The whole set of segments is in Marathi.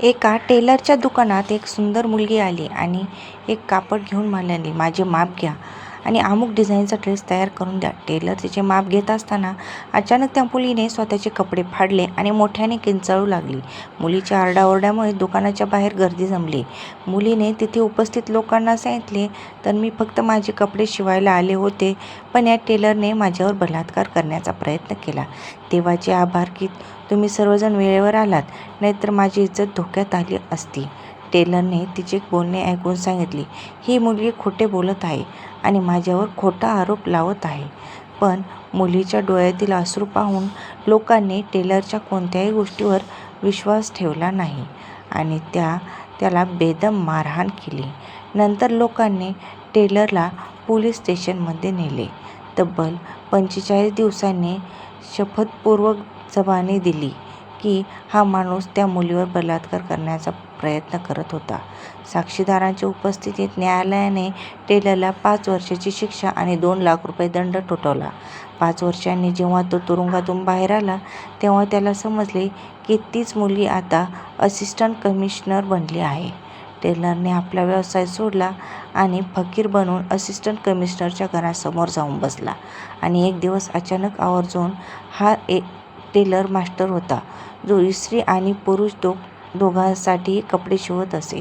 एका टेलरच्या दुकानात एक सुंदर मुलगी आली आणि एक कापड घेऊन म्हणाली, माझे माप घ्या आणि अमुक डिझाईनचा ड्रेस तयार करून द्या. टेलर तिचे माप घेत असताना अचानक त्या मुलीने स्वतःचे कपडे फाडले आणि मोठ्याने किंचाळू लागली. मुलीच्या आरडाओरड्यामुळे दुकानाच्या बाहेर गर्दी जमली. मुलीने तिथे उपस्थित लोकांना सांगितले, तर मी फक्त माझे कपडे शिवायला आले होते, पण या टेलरने माझ्यावर बलात्कार करण्याचा प्रयत्न केला. देवाचे आभार की तुम्ही सर्वजण वेळेवर आलात, नाहीतर माझी इज्जत धोक्यात आली असती. टेलरने तिचे बोलणे ऐकून सांगितले, ही मुलगी खोटे बोलत आहे आणि माझ्यावर खोटा आरोप लावत आहे. पण मुलीच्या डोळ्यातील अश्रू पाहून लोकांनी टेलरच्या कोणत्याही गोष्टीवर विश्वास ठेवला नाही आणि त्याला बेदम मारहाण केली. नंतर लोकांनी टेलरला पोलीस स्टेशनमध्ये नेले. तब्बल 45 दिवसांनी शपथपूर्वक जबानी दिली की हा माणूस त्या मुलीवर बलात्कार करण्याचा प्रयत्न करत होता. साक्षीदारांच्या उपस्थितीत न्यायालयाने टेलरला 5 वर्षाची शिक्षा आणि 2 लाख रुपये दंड ठोठावला. 5 वर्षांनी जेव्हा तो तुरुंगातून बाहेर आला, तेव्हा त्याला समजले की तीच मुलगी आता असिस्टंट कमिशनर बनली आहे. टेलरने आपला व्यवसाय सोडला आणि फकीर बनून असिस्टंट कमिशनरच्या घरासमोर जाऊन बसला आणि एक दिवस अचानक आवर्जून हा एक टेलर मास्टर होता, जो स्त्री आणि पुरुष दोघांसाठीही कपडे शिवत असे.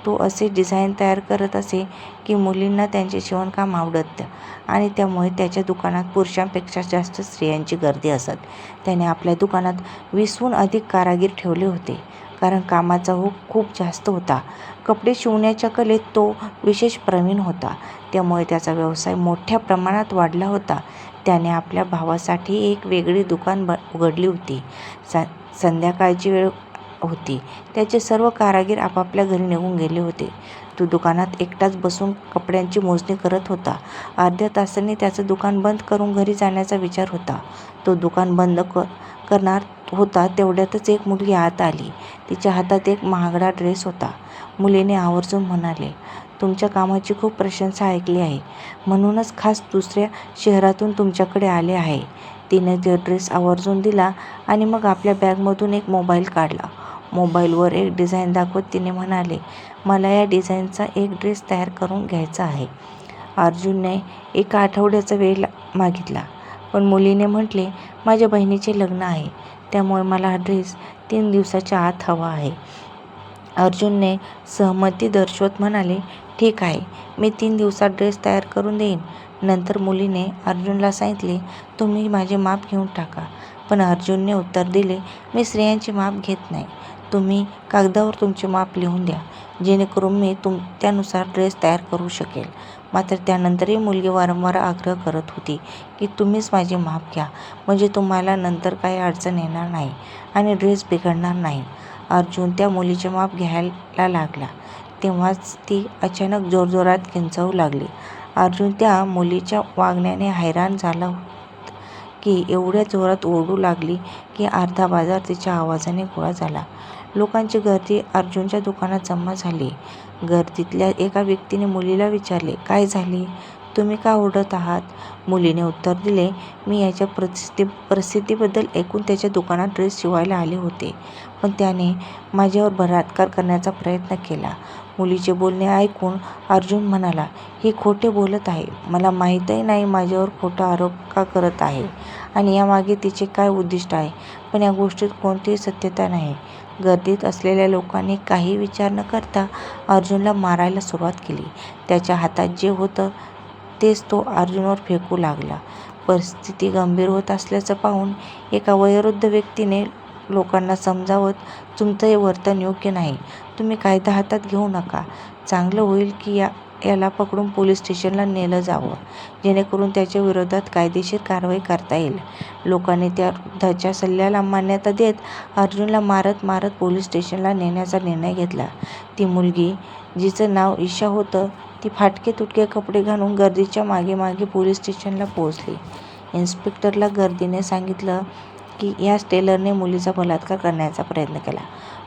तो असे डिझाईन तयार करत असे की मुलींना त्यांचे शिवणकाम आवडत आणि त्यामुळे त्याच्या दुकानात पुरुषांपेक्षा जास्त स्त्रियांची गर्दी असत. त्याने आपल्या दुकानात 20हून अधिक कारागीर ठेवले होते, कारण कामाचा ओघ खूप जास्त होता. कपडे शिवण्याच्या कलेत तो विशेष प्रवीण होता, त्यामुळे त्याचा व्यवसाय मोठ्या प्रमाणात वाढला होता. त्याने आपल्या भावासाठी एक वेगळी दुकान उघडली होती. संध्याकाळची वेळ होती. त्याचे सर्व कारागीर आपापल्या घरी निघून गेले होते. तो दुकानात एकटाच बसून कपड्यांची मोजणी करत होता. अर्ध्या तासाने त्याचं दुकान बंद करून घरी जाण्याचा विचार होता. तो दुकान बंद करणार होता तेवढ्यातच एक मुलगी आत आली. तिच्या हातात एक महागडा ड्रेस होता. मुलीने आवर्जून म्हणाले, तुमच्या कामाची खूप प्रशंसा ऐकली आहे, म्हणूनच खास दुसऱ्या शहरातून तुमच्याकडे आले आहे. तिने तो ड्रेस आवर्जून दिला आणि मग आपल्या बॅगमधून एक मोबाईल काढला. मोबाईलवर एक डिझाईन दाखवत तिने म्हणाले, मला या डिझाईनचा एक ड्रेस तयार करून घ्यायचा आहे. अर्जुनने एका आठवड्याचा वेळ मागितला, पण मुलीने म्हटले, माझ्या बहिणीचे लग्न आहे, त्यामुळे मला हा ड्रेस 3 दिवसाच्या आत हवा आहे. अर्जुनने सहमती दर्शवत म्हणाले, ठीक आहे, मी 3 दिवसात ड्रेस तयार करून देईन. नंतर मुलीने अर्जुनला सांगितले, तुम्ही माझे माप घेऊन टाका. पण अर्जुनने उत्तर दिले, मी स्त्रियांचे माप घेत नाही. तुम्ही कागदावर तुमचे माप लिहून द्या, जेणेकरून मी त्यानुसार ड्रेस तयार करू शकेल. मात्र त्यानंतरही मुलगी वारंवार आग्रह करत होती की तुम्हीच माझे माप घ्या, म्हणजे तुम्हाला नंतर काही अडचण येणार नाही आणि ड्रेस बिघडणार नाही. अर्जुन त्या मुलीचे माप घ्यायला लागला तेव्हाच ती अचानक जोरजोरात किंचाळू लागली. अर्जुन त्या मुलीच्या वागण्याने हैराण झाला की एवढ्या जोरात ओरडू लागली की अर्धा बाजार तिच्या आवाजाने गोळा झाला. लोकांची गर्दी अर्जुनच्या दुकानात जमा झाली. गर्दीतल्या एका व्यक्तीने मुलीला विचारले, काय झाले? तुम्ही का ओरडत आहात? मुलीने उत्तर दिले, मी याच्या प्रसिद्धीबद्दल ऐकून त्याच्या दुकानात ड्रेस शिवायला आले होते, पण त्याने माझ्यावर बलात्कार करण्याचा प्रयत्न केला. मुलीचे बोलणे ऐकून अर्जुन म्हणाला, ही खोटे बोलत आहे. मला माहीतही नाही माझ्यावर खोटा आरोप का करत आहे आणि यामागे तिचे काय उद्दिष्ट आहे, पण या गोष्टीत कोणतीही सत्यता नाही. गर्दीत असलेल्या लोकांनी काही विचार न करता अर्जुनला मारायला सुरुवात केली. त्याच्या हातात जे होतं तेच तो अर्जुनवर फेकू लागला. परिस्थिती गंभीर होत असल्याचं पाहून एका वयोवृद्ध व्यक्तीने लोकांना समजावत, तुमचं हे वर्तन योग्य नाही, तुम्ही कायदा हातात घेऊ नका. चांगलं होईल की याला पकडून पोलीस स्टेशनला नेलं जावं, जेणेकरून त्याच्या विरोधात कायदेशीर कारवाई करता येईल. लोकांनी त्या वृद्धाच्या सल्ल्याला मान्यता देत अर्जुनला मारत मारत पोलीस स्टेशनला नेण्याचा निर्णय घेतला. ती मुलगी, जिचं नाव ईशा होतं, ती फाटके तुटके कपडे घालून गर्दीच्या मागे मागे पोलीस स्टेशनला पोहोचली. इन्स्पेक्टरला गर्दीने सांगितलं की याच टेलरने मुलीचा बलात्कार करण्याचा प्रयत्न केला.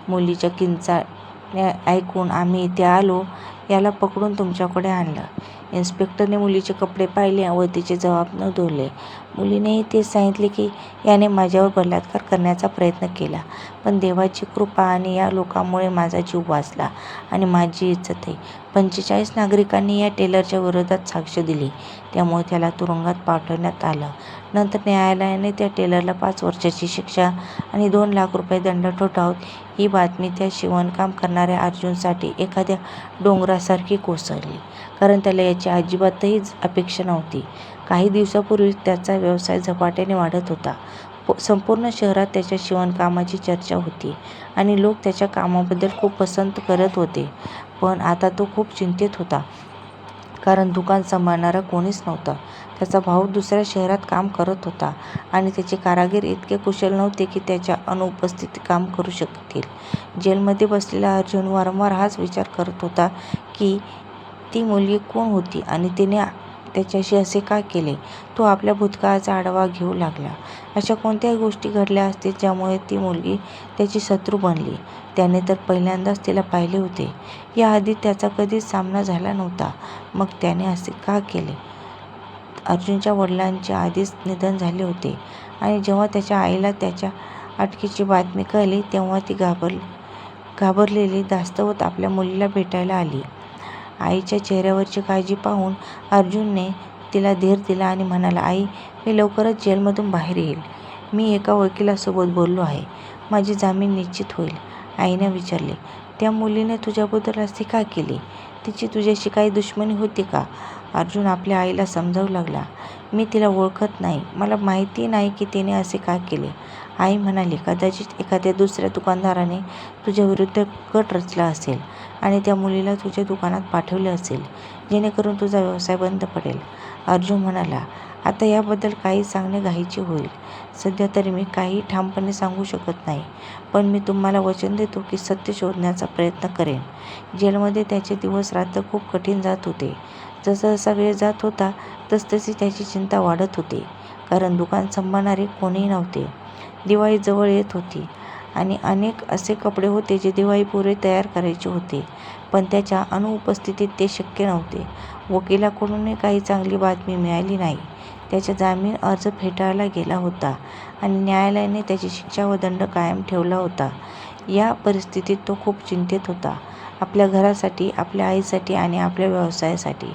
मुलीच्या किंचाळण्या ऐकून आम्ही इथे आलो, याला पकडून तुमच्याकडे आणलं. इन्स्पेक्टरने मुलीचे कपडे पाहिले व तिचे जबाब नोंदवले. मुलीनेही तेच सांगितले की याने माझ्यावर बलात्कार करण्याचा प्रयत्न केला, पण देवाची कृपा आणि या लोकांमुळे माझा जीव वाचला आणि माझी इज्जतही. 45 नागरिकांनी या टेलरच्या विरोधात साक्ष दिली, त्यामुळे त्याला तुरुंगात पाठवण्यात आलं. नंतर न्यायालयाने त्या टेलरला 5 वर्षाची शिक्षा आणि 2 लाख रुपये दंड ठोठावत. ही बातमी त्या शिवणकाम करणाऱ्या अर्जुनसाठी एखाद्या डोंगरासारखी कोसळली, कारण त्याला याची अजिबातही अपेक्षा नव्हती. काही दिवसांपूर्वीच त्याचा व्यवसाय झपाट्याने वाढत होता. संपूर्ण शहरात त्याच्या शिवणकामाची चर्चा होती आणि लोक त्याच्या कामाबद्दल खूप पसंत करत होते. पण आता तो खूप चिंतेत होता, कारण दुकान सांभाळणारा कोणीच नव्हता. त्याचा भाऊ दुसऱ्या शहरात काम करत होता आणि त्याचे कारागीर इतके कुशल नव्हते की त्याच्या अनुपस्थितीत काम करू शकतील. जेलमध्ये बसलेला अर्जुन वारंवार हाच विचार करत होता की ती मुलगी कोण होती आणि तिने त्याच्याशी असे का केले. तो आपल्या भूतकाळाचा आढावा घेऊ लागला. अशा कोणत्या गोष्टी घडल्या असतील ज्यामुळे ती मुलगी त्याची शत्रू बनली. त्याने तर पहिल्यांदाच तिला पाहिले होते. याआधी त्याचा कधीच सामना झाला नव्हता. मग त्याने असे का केले. अर्जुनच्या वडिलांचे आधीच निधन झाले होते आणि जेव्हा त्याच्या आईला त्याच्या अटकेची बातमी कळली तेव्हा ती घाबरलेली धास्तावत आपल्या मुलीला भेटायला आली. आईच्या चेहऱ्यावरची काळजी पाहून अर्जुनने तिला धीर दिला आणि म्हणाला, आई, मी लवकरच जेलमधून बाहेर येईल. मी एका वकिलासोबत बोललो आहे. माझी जामीन निश्चित होईल. आईने विचारले, त्या मुलीने तुझ्याबद्दल असे का केले. तिची तुझ्याशी काही दुश्मनी होती का. अर्जुन आपल्या आईला समजावू लागला, मी तिला ओळखत नाही. मला माहिती नाही की तिने असे का केले. आई म्हणाली, कदाचित एखाद्या दुसऱ्या दुकानदाराने तुझ्याविरुद्ध कट रचला असेल आणि त्या मुलीला तुझ्या दुकानात पाठवले असेल, जेणेकरून तुझा व्यवसाय बंद पडेल. अर्जुन म्हणाला, आता याबद्दल काही सांगणे घाईचे होईल. सध्या तरी मी काही ठामपणे सांगू शकत नाही, पण मी तुम्हाला वचन देतो की सत्य शोधण्याचा प्रयत्न करेन. जेलमध्ये त्याचे दिवस रात्र खूप कठीण जात होते. जसा वेळ जात होता तसतशी त्याची चिंता वाढत होती, कारण दुकान सांभाळणारे कोणीही नव्हते. दिवाळी जवळ येत होती आणि अनेक असे कपडे होते जे दिवाळीपूर्वी तयार करायचे होते, पण त्याच्या अनुपस्थितीत ते शक्य नव्हते. वकिलाकडूनही काही चांगली बातमी मिळाली नाही. त्याचा जामीन अर्ज फेटाळला गेला होता आणि न्यायालयाने त्याची शिक्षा व दंड कायम ठेवला होता. या परिस्थितीत तो खूप चिंतेत होता, आपल्या घरासाठी, आपल्या आईसाठी आणि आपल्या व्यवसायासाठी.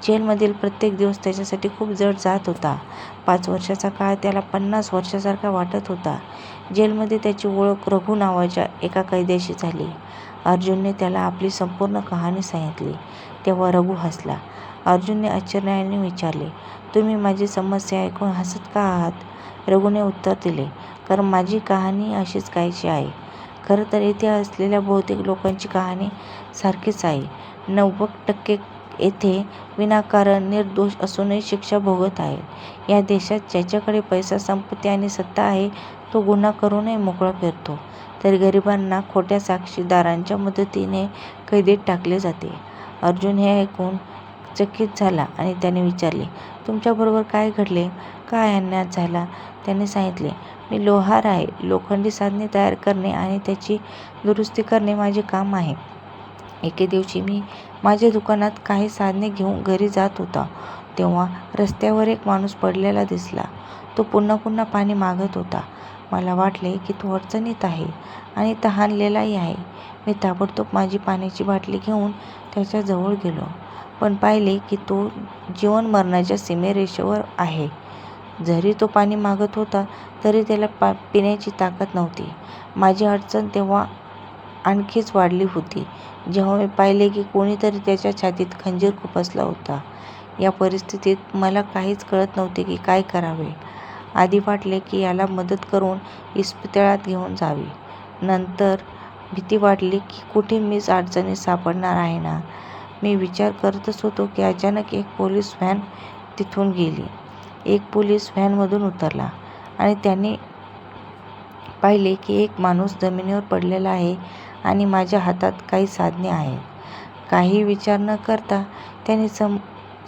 जेलमधील प्रत्येक दिवस त्याच्यासाठी खूप जड जात होता. 5 वर्षाचा काळ त्याला 50 वर्षासारखा वाटत होता. जेलमध्ये त्याची ओळख रघु नावाच्या एका कैद्याशी झाली. अर्जुनने त्याला आपली संपूर्ण कहाणी सांगितली. तेव्हा रघु हसला. अर्जुनने आश्चर्याने विचारले, तुम्ही माझी समस्या ऐकून हसत का आहात. रघुने उत्तर दिले, कारण माझी कहाणी अशीच काहीशी आहे. खरं तर येथे असलेल्या बहुतेक लोकांची कहाणी सारखीच आहे. 90% येथे विनाकारण निर्दोष असूनही शिक्षा भोगत आहेत. या देशात ज्याच्याकडे पैसा, संपत्ती आणि सत्ता आहे तो गुन्हा करूनही मोकळा फिरतो, तर गरिबांना खोट्या साक्षीदारांच्या मदतीने कैदेत टाकले जाते. अर्जुन हे ऐकून चकित झाला आणि त्याने विचारले, तुमच्याबरोबर काय घडले. काय अन्याय झाला. त्याने सांगितले, मी लोहार आहे. लोखंडी साधने तयार करणे आणि त्याची दुरुस्ती करणे माझे काम आहे. एके दिवशी मी माझ्या दुकानात काही साधने घेऊन घरी जात होता, तेव्हा रस्त्यावर एक माणूस पडलेला दिसला. तो पुन्हा पुन्हा पाणी मागत होता. मला वाटले की तो अडचणीत आहे आणि तहानलेलाही आहे. मी ताबडतोब माझी पाण्याची बाटली घेऊन त्याच्याजवळ गेलो, पण पाहिले की तो जीवन मरणाच्या सीमेरेषेवर आहे. जरी तो पाणी मागत होता तरी त्याला पिण्याची ताकद नव्हती. माझी अडचण तेव्हा आणखीच वाढली होती जेव्हा मी पाहिले की कोणीतरी त्याच्या छातीत खंजीर खुपसला होता. या परिस्थितीत मला काहीच कळत नव्हते की काय करावे. आधी वाटले की याला मदत करून इस्पितळात घेऊन जावे. नंतर भीती वाटली की कुठे मीच अडचणीत सापडणार आहे ना. मी विचार करतच होतो की अचानक एक पोलीस व्हॅन तिथून गेली. एक पोलीस व्हॅनमधून उतरला आणि त्याने पाहिले की एक माणूस जमिनीवर पडलेला आहे आणि माझ्या हातात काही साधने आहेत. काही विचार न करता त्याने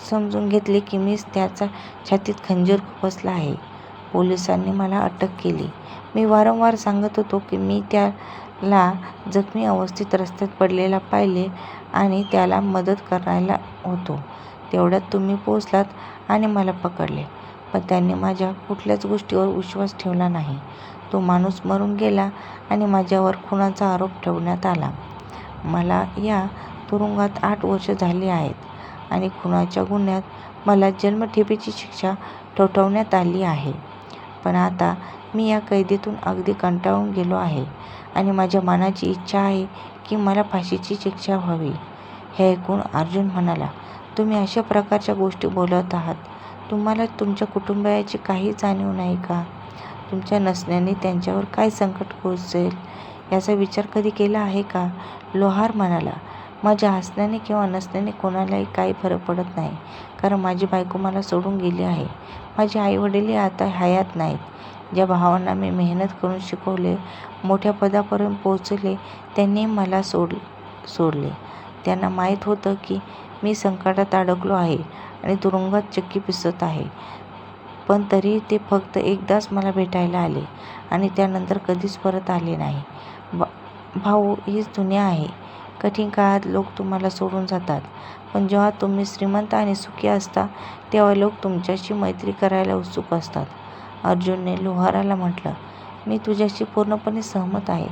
समजून घेतले की मीच त्याच्या छातीत खंजीर खुपसला आहे. पोलिसांनी मला अटक केली. मी वारंवार सांगत होतो की मी त्याला जखमी अवस्थेत रस्त्यात पडलेला पाहिले आणि त्याला मदत करायला होतो. तेवढ्यात तुम्ही पोहोचलात आणि मला पकडले. पण त्यांनी माझ्या कुठल्याच गोष्टीवर विश्वास ठेवला नाही. तो माणूस मरून गेला आणि माझ्यावर खुनाचा आरोप ठेवण्यात आला. मला या तुरुंगात 8 वर्ष झाली आहेत आणि खुनाच्या गुन्ह्यात मला जन्मठेपेची शिक्षा ठोठावण्यात आली आहे. पण आता मी या कैदेतून अगदी कंटाळून गेलो आहे आणि माझ्या मनाची इच्छा आहे की मला फाशीची शिक्षा व्हावी. हे ऐकून अर्जुन म्हणाला, तुम्ही अशा प्रकारच्या गोष्टी बोलत आहात. तुम्हाला तुमच्या कुटुंबियाची काही जाणीव नाही का? तुमच्या नसण्याने त्यांच्यावर काय संकट पोहोचेल याचा विचार कधी केला आहे का? लोहार म्हणाला, माझ्या असण्याने किंवा नसण्याने कोणालाही काही फरक पडत नाही, कारण माझी बायको मला सोडून गेली आहे. माझे आईवडीलही आता हयात नाहीत. ज्या भावांना मी मेहनत करून शिकवले, मोठ्या पदापर्यंत पोहोचले, त्यांनी मला सोडले. त्यांना माहीत होतं की मी संकटात अडकलो आहे आणि तुरुंगात चक्की पिसत आहे. पण तरीही ते फक्त एकदाच मला भेटायला आले आणि त्यानंतर कधीच परत आले नाही. भाऊ, हीच दुनिया आहे. कठीण काळात लोक तुम्हाला सोडून जातात, पण जेव्हा तुम्ही श्रीमंत आणि सुखी असता तेव्हा लोक तुमच्याशी मैत्री करायला उत्सुक असतात. अर्जुनने लोहाराला म्हटलं, मी तुझ्याशी पूर्णपणे सहमत आहे.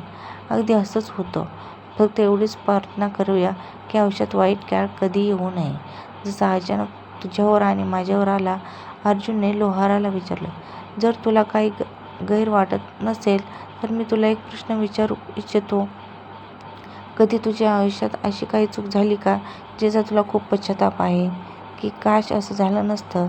अगदी असंच होतं. फक्त एवढीच प्रार्थना करूया की आयुष्यात वाईट काळ कधी येऊ नये, जसा अचानक तुझ्यावर आणि माझ्यावर आला. अर्जुनने लोहाराला विचारलं, जर तुला काही गैर वाटत नसेल तर मी तुला एक प्रश्न विचारू इच्छितो. कधी तुझ्या आयुष्यात अशी काही चूक झाली का जिचा तुला खूप पश्चाताप आहे, की काश असं झालं नसतं?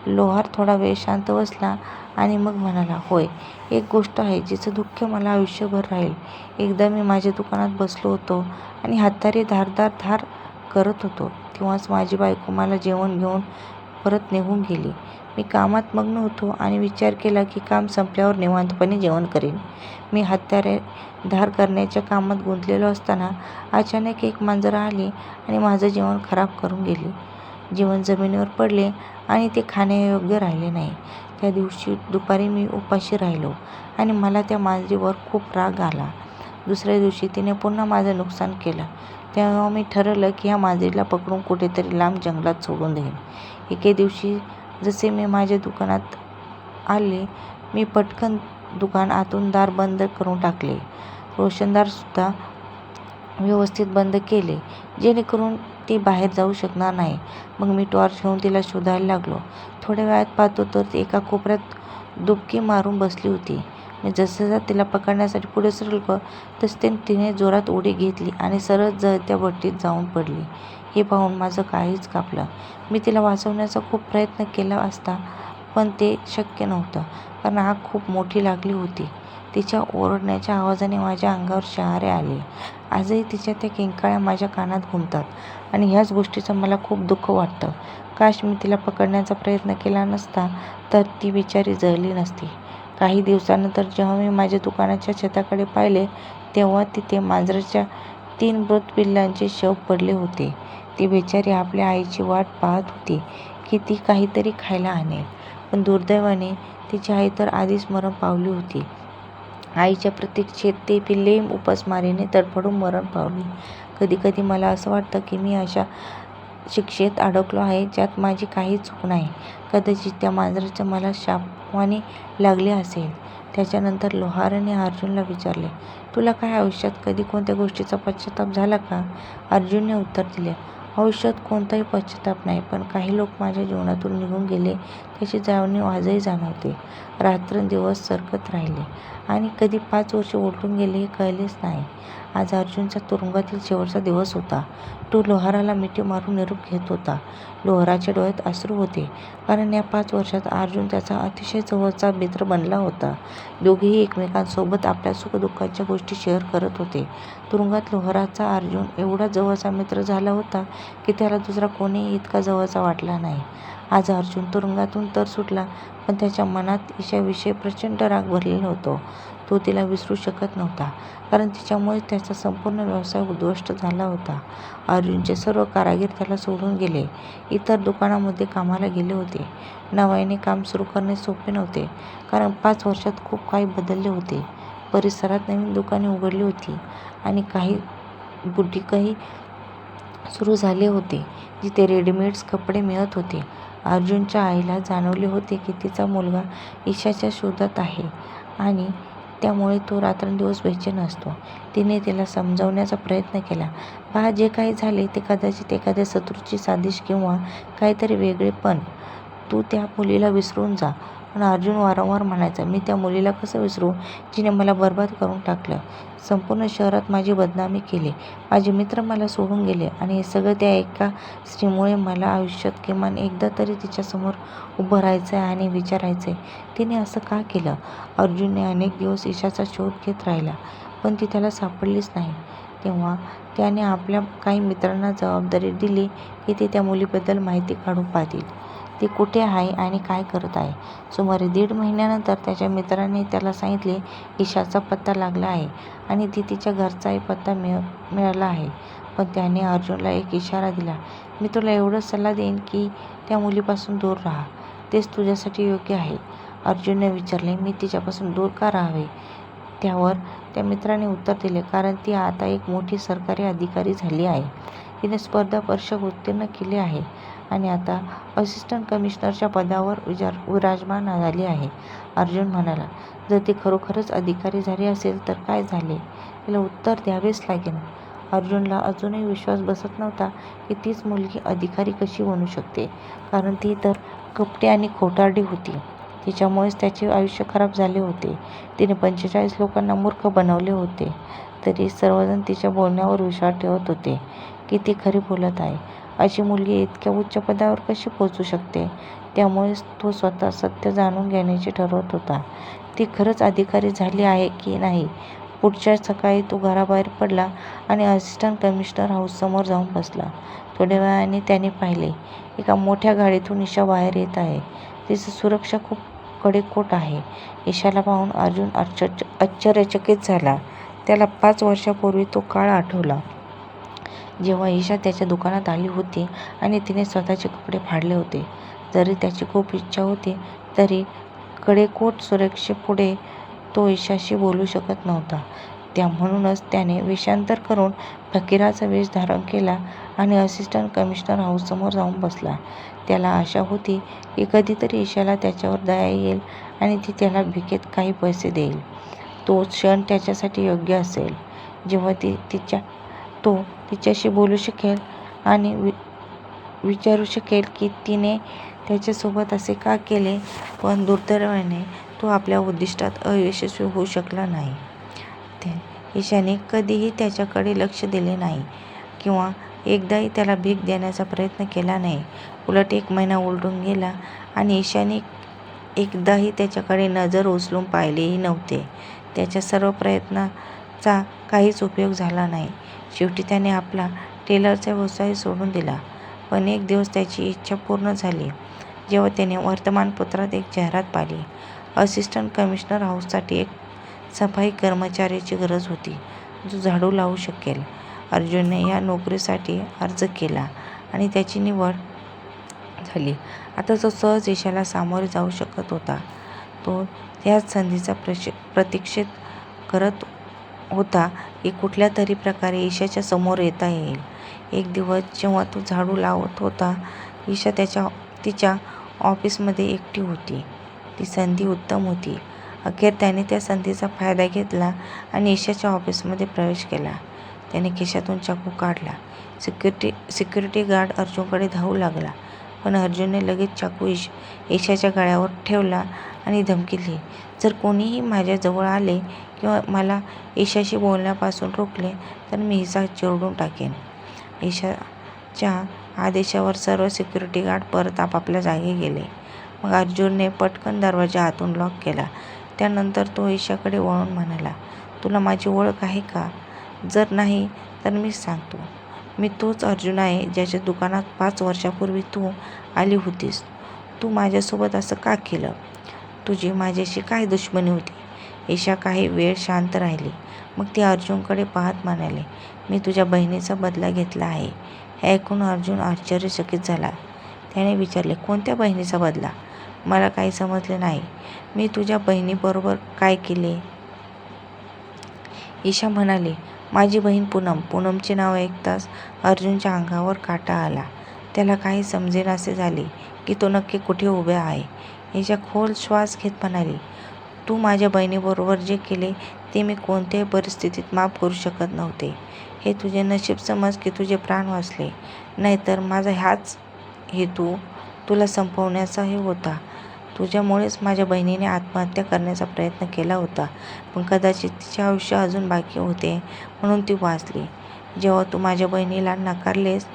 लोहार थोडा वेळ शांत बसला आणि मग म्हणाला, होय, एक गोष्ट आहे जिचं दुःख मला आयुष्यभर राहील. एकदा मी माझ्या दुकानात बसलो होतो आणि हाताने धार करत होतो. तेव्हाच माझी बायको मला जेवण घेऊन परत निघून गेली. मी कामात मग्न होतो आणि विचार केला की काम संपल्यावर निवांतपणे जेवण करीन. मी हत्यारे धार करण्याच्या कामात गुंतलेलो असताना अचानक एक मांजर आली आणि माझं जेवण खराब करून गेली. जेवण जमिनीवर पडले आणि ते खाण्यायोग्य राहिले नाही. त्या दिवशी दुपारी मी उपाशी राहिलो आणि मला त्या मांजरीवर खूप राग आला. दुसऱ्या दिवशी तिने पुन्हा माझं नुकसान केलं. तेव्हा मी ठरवलं की ह्या मांजरीला पकडून कुठेतरी लांब जंगलात सोडून देईन. एके दिवशी जसे मी माझ्या दुकानात आले, मी पटकन दुकान आतून दार बंद करून टाकले. रोशनदारसुद्धा व्यवस्थित बंद केले, जेणेकरून ती बाहेर जाऊ शकणार नाही. मग मी टॉर्च घेऊन तिला शोधायला लागलो. थोड्या वेळात पाहतो तर ती एका कोपऱ्यात डुबकी मारून बसली होती. मी जसं तिला पकडण्यासाठी पुढे सरकलो तसे तिने जोरात उडी घेतली आणि सरळ जळत्या भट्टीत जाऊन पडली. हे पाहून माझं काळीज कापलं. मी तिला वाचवण्याचा खूप प्रयत्न केला असता, पण ते शक्य नव्हतं, कारण आग खूप मोठी लागली होती. तिच्या ओरडण्याच्या आवाजाने माझ्या अंगावर शहारे आले. आजही तिच्या त्या किंकाळ्या माझ्या कानात घुमतात आणि ह्याच गोष्टीचं मला खूप दुःख वाटतं. काश मी तिला पकडण्याचा प्रयत्न केला नसता तर ती बिचारी जळली नसती. काही दिवसानंतर जेव्हा मी माझ्या दुकानाच्या छताकडे पाहिले तेव्हा तिथे मांजराच्या 3 मृत पिल्लांचे शव पडले होते. ती बिचारी आपल्या आईची वाट पाहत होती की ती काहीतरी खायला आणेल, पण दुर्दैवाने तिची आई तर आधीच मरण पावली होती. आईच्या प्रतीक्षेत ते पिल्ले उपासमारीने तडफडून मरण पावली. कधीकधी मला असं वाटतं की मी अशा शिक्षेत अडकलो आहे ज्यात माझी काही चूक नाही. कदाचित त्या मांजराचं मला शापवाने लागले असेल. त्याच्यानंतर लोहाराने अर्जुनला विचारले, तुला काय आयुष्यात कधी कोणत्या गोष्टीचा पश्चाताप झाला का? अर्जुनने उत्तर दिले, आयुष्यात कोणताही पश्चाताप नाही, पण काही लोक माझ्या जीवनातून निघून गेले त्याची जाणीव आजही जाणवते. रात्रंदिवस सरकत राहिले आणि कधी 5 वर्ष उलटून गेले हे कळलेच नाही. आज अर्जुनचा तुरुंगातील शेवटचा दिवस होता. तो लोहाराला मिठी मारून निरोप घेत होता. लोहाराच्या डोळ्यात अश्रू होते, कारण या 5 वर्षात अर्जुन त्याचा अतिशय जवळचा मित्र बनला होता. दोघेही एकमेकांसोबत आपल्या सुखदुःखाच्या गोष्टी शेअर करत होते. तुरुंगात लोहाराचा अर्जुन एवढा जवळचा मित्र झाला होता की त्याला दुसरा कोणीही इतका जवळचा वाटला नाही. आज अर्जुन तुरुंगातून तर सुटला, पण त्याच्या मनात ईशाविषयी प्रचंड राग भरलेला होता. तो तिला विसरू शकत नव्हता, कारण तिच्यामुळे त्याचा संपूर्ण व्यवसाय उद्ध्वस्त झाला होता. अर्जुनचे सर्व कारागीर त्याला सोडून गेले, इतर दुकानांमध्ये कामाला गेले होते. नव्याने काम सुरू करणे सोपे नव्हते, कारण 5 वर्षात खूप काही बदलले होते. परिसरात नवीन दुकाने उघडली होती आणि काही बुटीकही सुरू झाले होते, जिथे रेडीमेड्स कपडे मिळत होते. अर्जुनच्या आईला जाणवले होते की तिचा मुलगा ईशाच्या शोधात आहे आणि त्यामुळे तो रात्रंदिवस बेचैन असतो. तिने तिला समजावण्याचा प्रयत्न केला, "बा, जे काही झाले ते कदाचित एखाद्या शत्रूची साजिश किंवा काहीतरी वेगळे, पण तू त्या मुलीला विसरून जा." पण अर्जुन वारंवार म्हणायचा, "मी त्या मुलीला कसं विसरू, जिने मला बरबाद करून टाकलं, संपूर्ण शहरात माझी बदनामी केली, माझे मित्र मला सोडून गेले आणि हे सगळं त्या एका स्त्रीमुळे. मला आयुष्यात किमान एकदा तरी तिच्यासमोर उभं राहायचं आहे आणि विचारायचं आहे, तिने असं का केलं?" अर्जुनने अनेक दिवस ईशाचा शोध घेत राहिला, पण ती त्याला सापडलीच नाही. तेव्हा त्याने आपल्या काही मित्रांना जबाबदारी दिली की ते त्या मुलीबद्दल माहिती काढून पाहतील. ती कुठे आहे आणि काय करत आहे. सुमारे 1.5 महिन्यानंतर त्याच्या मित्राने त्याला सांगितले, ईशाचा पत्ता लागला आहे आणि तिच्या घरचाही पत्ता मिळाला आहे. पण त्याने अर्जुनला एक इशारा दिला, "मी तुला एवढंच सल्ला देईन की त्या मुलीपासून दूर राहा. तेच तुझ्यासाठी योग्य आहे." अर्जुनने विचारले, "मी तिच्यापासून दूर का राहावे?" त्यावर त्या मित्राने उत्तर दिले, "कारण ती आता एक मोठी सरकारी अधिकारी झाली आहे. तिने स्पर्धा परीक्षा उत्तीर्ण केली आहे आणि आता असिस्टंट कमिशनरच्या पदावर विराजमान झाली आहे." अर्जुन म्हणाला, "जर ती खरोखरच अधिकारी झाली असेल तर काय झाले? तिला उत्तर द्यावेच लागेल." अर्जुनला अजूनही विश्वास बसत नव्हता की तीच मुलगी अधिकारी कशी बनू शकते, कारण ती तर कपटी आणि खोटारडी होती. तिच्यामुळेच त्याचे आयुष्य खराब झाले होते. तिने 45 लोकांना मूर्ख बनवले होते, तरी सर्वजण तिच्या बोलण्यावर विश्वास ठेवत होते की ती खरी बोलत आहे. अशी मुलगी इतक्या उच्च पदावर कशी पोहोचू शकते? त्यामुळेच तो स्वतः सत्य जाणून घेण्याचे ठरवत होता. ती खरंच अधिकारी झाली आहे की नाही. पुढच्या सकाळी तो घराबाहेर पडला आणि असिस्टंट कमिशनर हाऊससमोर जाऊन बसला. थोड्या वेळाने त्याने पाहिले, एका मोठ्या गाडीतून ईशा बाहेर येत आहे. तिची सुरक्षा खूप कडेकोट आहे. ईशाला पाहून अर्जुन आश्चर्यचकित झाला. त्याला 5 वर्षांपूर्वी तो काळ आठवला, जेव्हा ईशा त्याच्या दुकानात आली होती आणि तिने स्वतःचे कपडे फाडले होते. जरी त्याची खूप इच्छा होती, तरी कडेकोट सुरक्षेपुढे तो ईशाशी बोलू शकत नव्हता. म्हणूनच त्याने वेषांतर करून फकीराचा वेष धारण केला आणि असिस्टंट कमिशनर हाऊससमोर जाऊन बसला. त्याला आशा होती की कधीतरी ईशाला त्याच्यावर दया येईल आणि ती त्याला भिकेत काही पैसे देईल. तो क्षण त्याच्यासाठी योग्य असेल, जेव्हा तो तिच्याशी बोलू शकेल आणि विचारू शकेल की तिने त्याच्यासोबत असे का केले. पण दुर्दैवाने तो आपल्या उद्दिष्टात अयशस्वी होऊ शकला नाही. ईशाने कधीही त्याच्याकडे लक्ष दिले नाही किंवा एकदाही त्याला भीक देण्याचा प्रयत्न केला नाही. उलट 1 महिना उलटून गेला आणि ईशाने एकदाही त्याच्याकडे नजर उचलून पाहिलेही नव्हते. त्याच्या सर्व प्रयत्नांचा काहीच उपयोग झाला नाही. शेवटी त्याने आपला टेलरचा व्यवसाय सोडून दिला. पण एक दिवस त्याची इच्छा पूर्ण झाली, जेव्हा त्याने वर्तमानपत्रात एक जाहिरात पाहिली. असिस्टंट कमिशनर हाऊससाठी एक सफाई कर्मचाऱ्याची गरज होती, जो झाडू लावू शकेल. अर्जुनने या नोकरीसाठी अर्ज केला आणि त्याची निवड झाली. आता तो सहज ईशाला सामोरे जाऊ शकत होता. तो त्याच संधीचा प्रतीक्षेत करत होता की कुठल्या तरी प्रकारे ईशाच्या समोर येता येईल. एक दिवस जेव्हा तो झाडू लावत होता, ईशा तिच्या ऑफिसमध्ये एकटी होती. ती संधी उत्तम होती. अखेर त्याने त्या संधीचा फायदा घेतला आणि ईशाच्या ऑफिसमध्ये प्रवेश केला. त्याने खिशातून चाकू काढला. सिक्युरिटी गार्ड अर्जुनकडे धावू लागला, पण अर्जुनने लगेच चाकू ईशाच्या गळ्यावर ठेवला आणि धमकी दिली, "जर कोणीही माझ्याजवळ आले किंवा मला ईशाशी बोलण्यापासून रोखले तर मी हिचा चिरडून टाकेन." ईशाच्या आदेशावर सर्व सिक्युरिटी गार्ड परत आपापल्या जागी गेले. मग अर्जुनने पटकन दरवाजा आतून लॉक केला. त्यानंतर तो ईशाकडे वळून म्हणाला, "तुला माझी ओळख आहे का? जर नाही तर मी सांगतो. मी तोच अर्जुन आहे ज्याच्या दुकानात 5 वर्षांपूर्वी तू आली होतीस. तू माझ्यासोबत असं का केलं? तुझी माझ्याशी काय दुश्मनी होती?" ईशा काही वेळ शांत राहिली. मग ती अर्जुनकडे पाहत म्हणाली, "मी तुझ्या बहिणीचा बदला घेतला आहे." हे ऐकून अर्जुन आश्चर्यचकित झाला. त्याने विचारले, "कोणत्या बहिणीचा बदला? मला काही समजले नाही. मी तुझ्या बहिणीबरोबर काय केले?" ईशा म्हणाली, माझी बहीण पूनमचे नाव ऐकताच अर्जुनच्या अंगावर काटा आला. त्याला काही समजेनासे झाले की तो नक्की कुठे उभा आहे. ईशा खोल श्वास घेत म्हणाली, तू माझ्या बहिणीबरोबर जे केले ते मी कोणत्याही परिस्थितीत माफ करू शकत नव्हते. हे तुझे नशीब समज की तुझे प्राण वाचले, नाहीतर माझा हाच हेतू तुला संपवण्याचाही होता. तुझ्यामुळेच माझ्या बहिणीने आत्महत्या करण्याचा प्रयत्न केला होता, पण कदाचित तिचे आयुष्य अजून बाकी होते म्हणून ती वाचली. जेव्हा तू माझ्या बहिणीला नकारलेस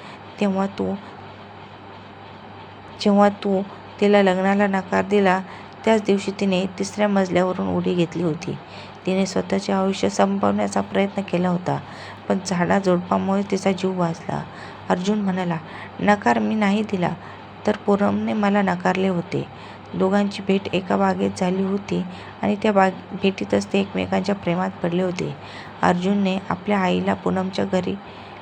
जेव्हा तू तिला लग्नाला नकार दिला त्याच दिवशी तिने 3ऱ्या मजल्यावरून उडी घेतली होती. तिने स्वतःचे आयुष्य संपवण्याचा प्रयत्न केला होता, पण झाडाझुडपांमुळे तिचा जीव वाचला. अर्जुन म्हणाला, नकार मी नाही दिला तर पूनमने मला नकारले होते. दोघांची भेट एका बागेत झाली होती आणि त्या भेटीतच ते एकमेकांच्या प्रेमात पडले होते. अर्जुनने आपल्या आईला पूनमच्या घरी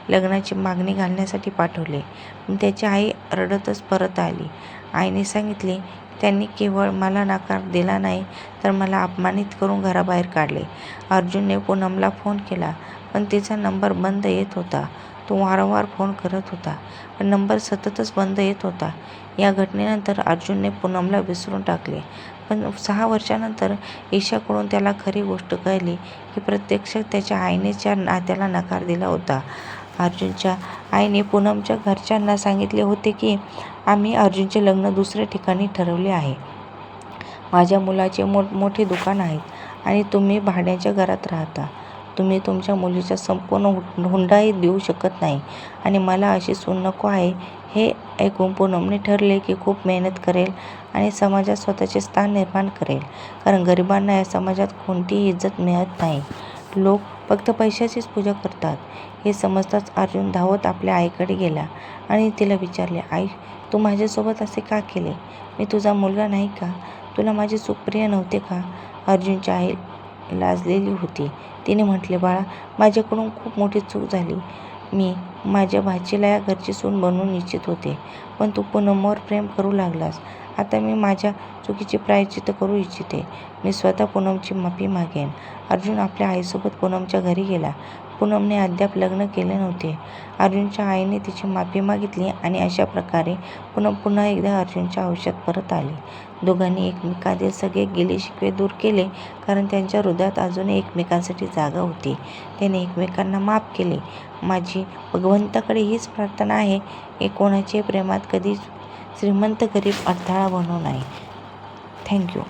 लग्नाची मागणी घालण्यासाठी पाठवले, पण त्याची आई रडतच परत आली. आईने सांगितले, त्यांनी केवळ मला नकार दिला नाही तर मला अपमानित करून घराबाहेर काढले. अर्जुनने पूनमला फोन केला, पण तिचा नंबर बंद येत होता. तो वारंवार फोन करत होता, पण नंबर सततच बंद येत होता. या घटनेनंतर अर्जुनने पूनमला विसरून टाकले, पण 6 वर्षांनंतर ईशाकडून त्याला खरी गोष्ट कळली की प्रत्यक्षात त्याच्या आईनेच या नात्याला नकार दिला होता. अर्जुनच्या आईने पूनमच्या घरच्यांना सांगितले होते की आम्ही अर्जुनचे लग्न दुसऱ्या ठिकाणी ठरवले आहे. माझ्या मुलाचे मोठमोठे दुकान आहेत आणि तुम्ही भाड्याच्या घरात राहता. तुम्ही तुमच्या मुलीचा संपूर्ण हुंडाही देऊ शकत नाही आणि मला अशी सून नको आहे. हे ऐकून पूनमने ठरले की खूप मेहनत करेल आणि समाजात स्वतःचे स्थान निर्माण करेल, कारण गरिबांना या समाजात कोणतीही इज्जत मिळत नाही. लोक फक्त पैशाचीच पूजा करतात. हे समजताच अर्जुन धावत आपल्या आईकडे गेला आणि तिला विचारले, आई, तू माझ्यासोबत असे का केले? मी तुझा मुलगा नाही का? तुला माझे सुख प्रिय नव्हते का? अर्जुनची आई लाजलेली होती. तिने म्हटले, बाळा, माझ्याकडून खूप मोठी चूक झाली. मी माझ्या भाचीला या घरची सून बनवू इच्छित होते, पण तू पूनमवर प्रेम करू लागलास. आता मी माझ्या चुकीचे प्रायश्चित्त करू इच्छिते. मी स्वतः पूनमची माफी मागेन. अर्जुन आपल्या आईसोबत पूनमच्या घरी गेला. पूनमने अद्याप लग्न केले नव्हते. अर्जुनच्या आईने तिची माफी मागितली आणि अशा प्रकारे पूनम पुन्हा एकदा अर्जुनच्या आयुष्यात परत आली. दोघांनी एकमेकांतील सगळे गेले शिकवे दूर केले, कारण त्यांच्या हृदयात अजूनही एकमेकांसाठी जागा होती. त्यांनी एकमेकांना माफ केले. माझी भगवंताकडे हीच प्रार्थना आहे की कोणाच्याही प्रेमात कधीच श्रीमंत गरीब अडथळा बनू नये. थँक्यू.